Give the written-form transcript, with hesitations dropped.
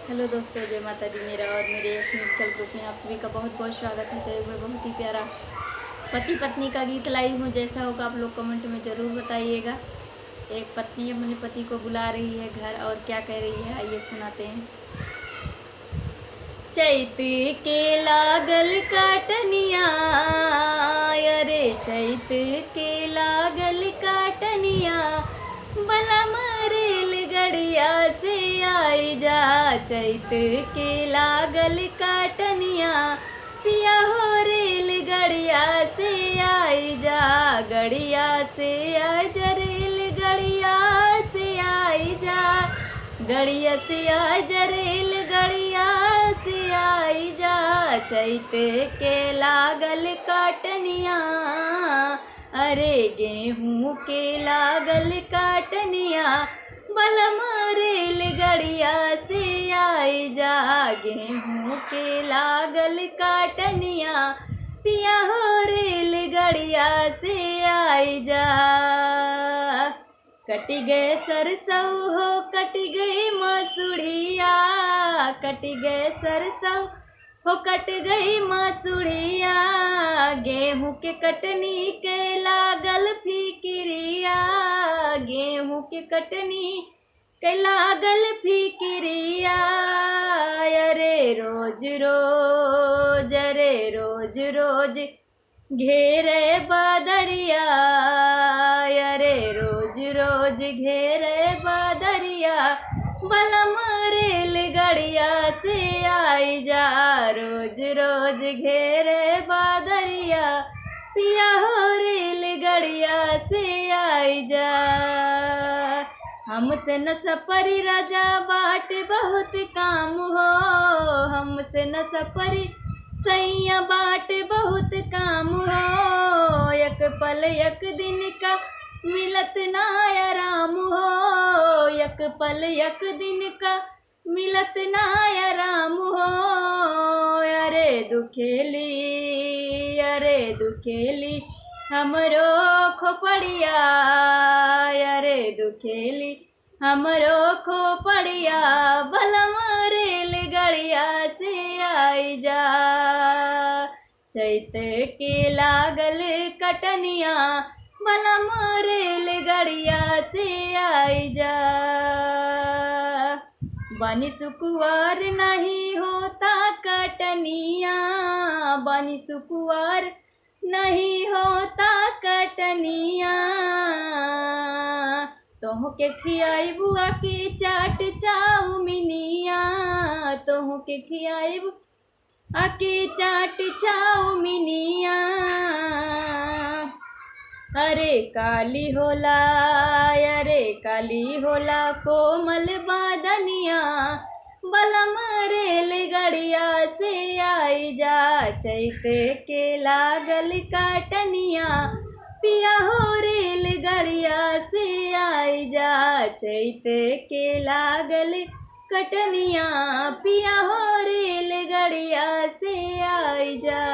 Hello दोस्तों, जय माता दी। मेरा और मेरे इस म्यूजिकल ग्रुप में आप सभी का बहुत बहुत स्वागत है। तो एक मैं बहुत ही प्यारा पति पत्नी का गीत लाई हूँ। जैसा होगा आप लोग कमेंट में ज़रूर बताइएगा। एक पत्नी अपने पति को बुला रही है घर और क्या कह रही है, आइए सुनाते हैं। चैत के लागल काटनिया, अरे चैत के लागल काटनिया, बलम रेलगड़िया से आई जा। चैत के लागल काटनिया, पिया हो रेलगड़िया से आई जा। गड़िया से आई जा, रेलगड़िया से आई जा। गड़िया से आई जा, रेलगड़िया से आई जा। चैत के लागल काटनिया, अरे गेहूँ के लागल काटनिया, बलम रेलगड़िया से आई जा। गेहूँ के लागल काटनिया, पिया हो रेलगड़िया से आई जा। कट गए सरसों हो, कट गई मसूड़िया, कट गए सरसों हो, कट गई मसूड़िया। गेहूँ के कटनी के लागल फिकिरिया, गेहूँ के कटनी के लागल फिकिरिया। अरे रोज रोज, अरे रोज रोज घेरे बदरिया, अरे रोज रोज घेरे बदरिया, बलम रेलगड़िया से आई जा। रोज रोज घेरे बदरिया, पिया हो रेलगड़िया से आई जा। हमसे न सपरी राजा बाट बहुत काम हो, हमसे न सपरी सैया बाट बहुत काम हो। एक पल एक दिन का मिलत ना आराम हो, एक पल एक दिन का मिलत ना आराम हो। अरे दुखेली, अरे दुखेली हमरो खोपड़िया, अरे दुखेली हमरो खोपड़िया, बलम रेलगड़िया से आई जा। चैत के लागल कटनिया, बलम रेलगड़िया से आई जा। बनी सुकुआर नहीं होता कटनिया, बनी सुकुआर नहीं होता कटनिया। तोह के खियाई बुआ के चाट चाउमिनिया, तोह के खियाई आके चाट चाउमिनिया। अरे काली होला, अरे काली होला कोमल बादनिया, बलम रेलगड़िया से आई जा। चैत के लागल काटनिया, पिया हो रेलगड़िया से आई जा। चैत के लागल कटनिया, पिया हो रेलगड़िया से आई जा।